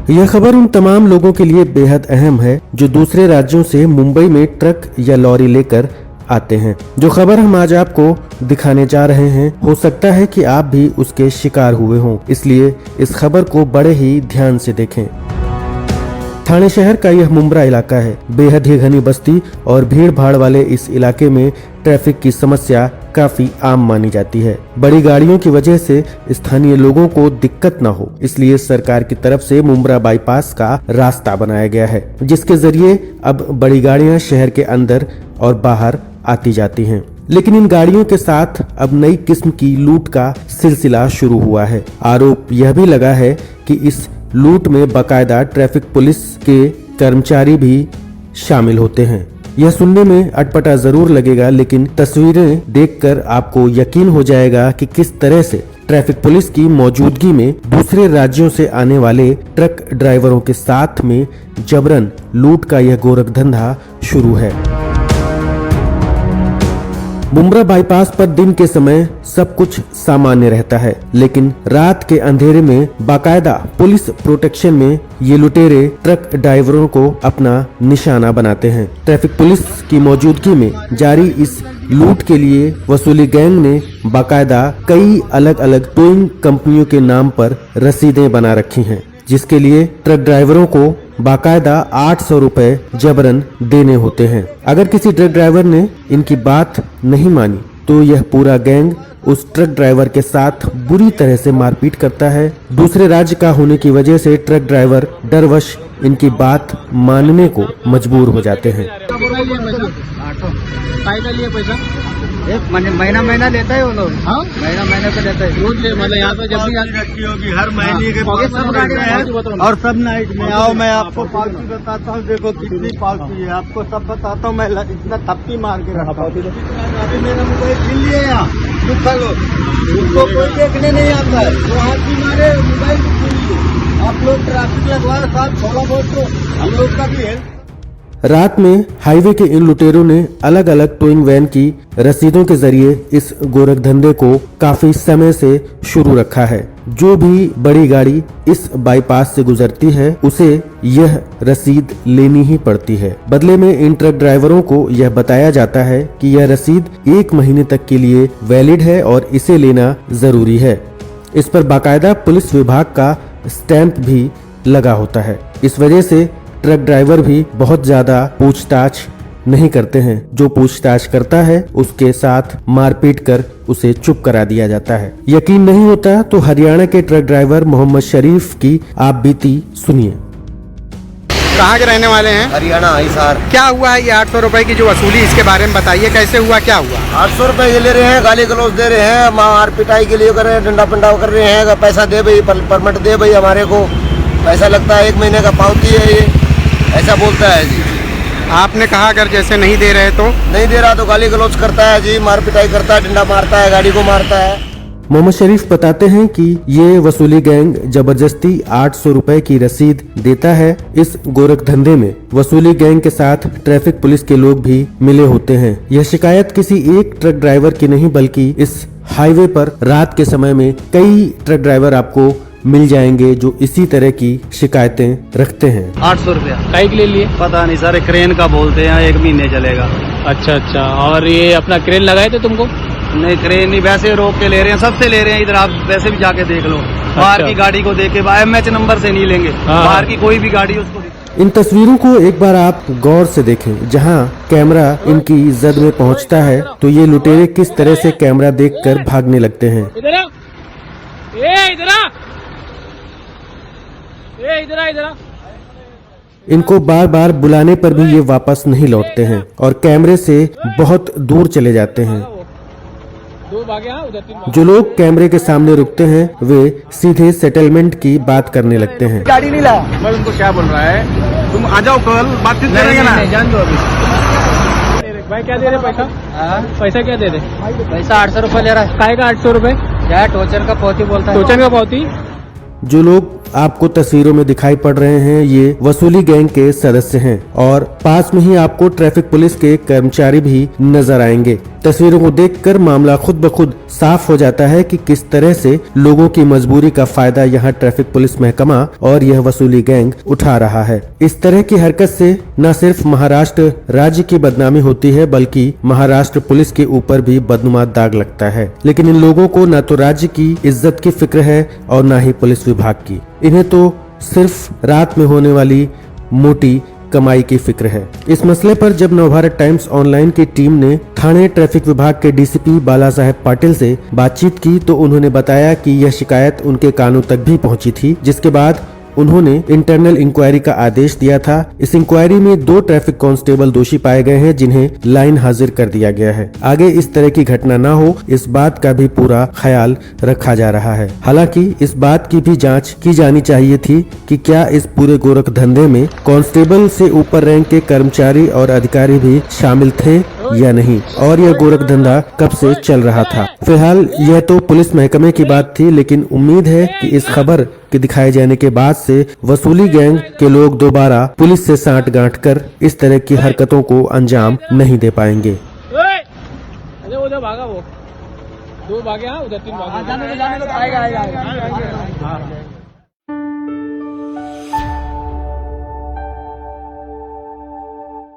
यह खबर उन तमाम लोगों के लिए बेहद अहम है जो दूसरे राज्यों से मुंबई में ट्रक या लॉरी लेकर आते हैं। जो खबर हम आज आपको दिखाने जा रहे हैं, हो सकता है कि आप भी उसके शिकार हुए हों, इसलिए इस खबर को बड़े ही ध्यान से देखें। ठाणे शहर का यह मुंब्रा इलाका है। बेहद ही घनी बस्ती और भीड़ भाड़ वाले इस इलाके में ट्रैफिक की समस्या काफी आम मानी जाती है। बड़ी गाड़ियों की वजह से स्थानीय लोगों को दिक्कत न हो, इसलिए सरकार की तरफ से मुंब्रा बाईपास का रास्ता बनाया गया है, जिसके जरिए अब बड़ी गाड़ियां शहर के अंदर और बाहर आती जाती हैं। लेकिन इन गाड़ियों के साथ अब नई किस्म की लूट का सिलसिला शुरू हुआ है। आरोप यह भी लगा है कि इस लूट में बाकायदा ट्रैफिक पुलिस के कर्मचारी भी शामिल होते हैं। यह सुनने में अटपटा जरूर लगेगा, लेकिन तस्वीरें देखकर आपको यकीन हो जाएगा कि किस तरह से ट्रैफिक पुलिस की मौजूदगी में दूसरे राज्यों से आने वाले ट्रक ड्राइवरों के साथ में जबरन लूट का यह गोरखधंधा शुरू है। मुंब्रा बाईपास पर दिन के समय सब कुछ सामान्य रहता है, लेकिन रात के अंधेरे में बाकायदा पुलिस प्रोटेक्शन में ये लुटेरे ट्रक ड्राइवरों को अपना निशाना बनाते हैं। ट्रैफिक पुलिस की मौजूदगी में जारी इस लूट के लिए वसूली गैंग ने बाकायदा कई अलग अलग टोइंग कंपनियों के नाम पर रसीदें बना रखी हैं, जिसके लिए ट्रक ड्राइवरों को बाकायदा 800 रुपए जबरन देने होते हैं। अगर किसी ट्रक ड्राइवर ने इनकी बात नहीं मानी तो यह पूरा गैंग उस ट्रक ड्राइवर के साथ बुरी तरह से मारपीट करता है। दूसरे राज्य का होने की वजह से ट्रक ड्राइवर डरवश इनकी बात मानने को मजबूर हो जाते हैं। एक महीना लेता है वो लोग। हाँ, महीना तो लेता है रोज। मतलब यहाँ पे जब भी रखी होगी हर महीने के सब गाड़ी में और सब नाइट में आओ। मैं आपको पालतू बताता हूँ, देखो कितनी पालतू है, आपको सब बताता हूँ। मैं इतना थप्पी मार के रखा हूँ। अभी मेरा मोबाइल छीन लिया यहाँ दुखा लोग, उसको कोई देखने नहीं आता है, वो हाथ भी मारे मोबाइल छीन लिए। आप लोग ट्रैफिक लगवा साथ थोड़ा बहुत तो हम लोग का भी है। रात में हाईवे के इन लुटेरों ने अलग अलग टोइंग वैन की रसीदों के जरिए इस गोरख धंधे को काफी समय से शुरू रखा है। जो भी बड़ी गाड़ी इस बाईपास से गुजरती है उसे यह रसीद लेनी ही पड़ती है। बदले में इन ट्रक ड्राइवरों को यह बताया जाता है कि यह रसीद 1 महीने तक के लिए वैलिड है और इसे लेना जरूरी है। इस पर बाकायदा पुलिस विभाग का स्टैंप भी लगा होता है। इस वजह से ट्रक ड्राइवर भी बहुत ज्यादा पूछताछ नहीं करते हैं। जो पूछताछ करता है उसके साथ मारपीट कर उसे चुप करा दिया जाता है। यकीन नहीं होता तो हरियाणा के ट्रक ड्राइवर मोहम्मद शरीफ की आप बीती सुनिए। कहाँ के रहने वाले हैं? हरियाणा हिसार। क्या हुआ है ये 800 रुपए की जो वसूली, इसके बारे में बताइए, कैसे हुआ, क्या हुआ? 800 रुपए ले रहे हैं, गाली गलौज दे रहे हैं, मार पिटाई के लिए कर रहे हैं, डंडा पंडा कर रहे हैं। पैसा दे भाई, परमिट दे भाई, हमारे को पैसा लगता है, 1 महीने का पावती है ये, ऐसा बोलता है जी। आपने कहा अगर जैसे नहीं दे रहे तो? नहीं दे रहा तो गाली गलौज करता है जी, मार पिटाई करता है, डंडा मारता है, गाड़ी को मारता है। मोहम्मद शरीफ बताते हैं कि ये वसूली गैंग जबरदस्ती 800 रुपए की रसीद देता है। इस गोरख धंधे में वसूली गैंग के साथ ट्रैफिक पुलिस के लोग भी मिले होते हैं। यह शिकायत किसी एक ट्रक ड्राइवर की नहीं, बल्कि इस हाईवे पर रात के समय में कई ट्रक ड्राइवर आपको मिल जाएंगे जो इसी तरह की शिकायतें रखते हैं। 800 रुपया कई के लिए पता नहीं सर, क्रेन का बोलते हैं, 1 महीने चलेगा। अच्छा, और ये अपना क्रेन लगाए थे तुमको? नहीं, क्रेन नहीं, वैसे रोक के ले रहे हैं, सबसे ले रहे हैं। इधर आप वैसे भी जाके देख लो, बाहर की गाड़ी को देख के MH नंबर से नहीं लेंगे, बाहर की कोई भी गाड़ी उसको। इन तस्वीरों को एक बार आप गौर से देखें। जहां कैमरा इनकी जद में पहुंचता है तो ये लुटेरे किस तरह से कैमरा देखकर भागने लगते हैं। इधर इनको बार बार बुलाने पर भी ये वापस नहीं लौटते हैं और कैमरे से बहुत दूर चले जाते हैं। जो लोग कैमरे के सामने रुकते हैं वे सीधे सेटलमेंट की बात करने लगते हैं। गाड़ी नहीं ला, मैं उनको क्या बोल रहा है, तुम आ जाओ, कल बातचीत करेंगे ना। जान दो अभी। भाई क्या दे रहे पैसा? पैसा क्या दे रहे? पैसा 800 रुपए ले रहा है। काय का 800 रुपए? क्या टोचन का पौती बोलता है? टोचन का पौती। जो लोग आपको तस्वीरों में दिखाई पड़ रहे हैं ये वसूली गैंग के सदस्य हैं और पास में ही आपको ट्रैफिक पुलिस के कर्मचारी भी नजर आएंगे। तस्वीरों को देखकर मामला खुद ब खुद साफ हो जाता है कि किस तरह से लोगों की मजबूरी का फायदा यहाँ ट्रैफिक पुलिस महकमा और यह वसूली गैंग उठा रहा है। इस तरह की हरकत से न सिर्फ महाराष्ट्र राज्य की बदनामी होती है बल्कि महाराष्ट्र पुलिस के ऊपर भी बदनुमा दाग लगता है। लेकिन इन लोगों को न तो राज्य की इज्जत की फिक्र है और न ही पुलिस विभाग की। इन्हें तो सिर्फ रात में होने वाली मोटी कमाई की फिक्र है। इस मसले पर जब नवभारत टाइम्स ऑनलाइन की टीम ने थाने ट्रैफिक विभाग के डीसीपी बाला साहेब पाटिल से बातचीत की तो उन्होंने बताया कि यह शिकायत उनके कानों तक भी पहुंची थी, जिसके बाद उन्होंने इंटरनल इंक्वायरी का आदेश दिया था। इस इंक्वायरी में 2 ट्रैफिक कांस्टेबल दोषी पाए गए हैं जिन्हें लाइन हाजिर कर दिया गया है। आगे इस तरह की घटना न हो इस बात का भी पूरा ख्याल रखा जा रहा है। हालांकि इस बात की भी जांच की जानी चाहिए थी कि क्या इस पूरे गोरख धंधे में कांस्टेबल से ऊपर रैंक के कर्मचारी और अधिकारी भी शामिल थे या नहीं और यह गोरख धंधा कब से चल रहा था। फिलहाल यह तो पुलिस महकमे की बात थी, लेकिन उम्मीद है कि इस खबर के दिखाए जाने के बाद से वसूली गैंग के लोग दोबारा पुलिस से सांठ-गांठ कर इस तरह की हरकतों को अंजाम नहीं दे पाएंगे। उधर भागा वो 2 भागे, उधर 3 भागे।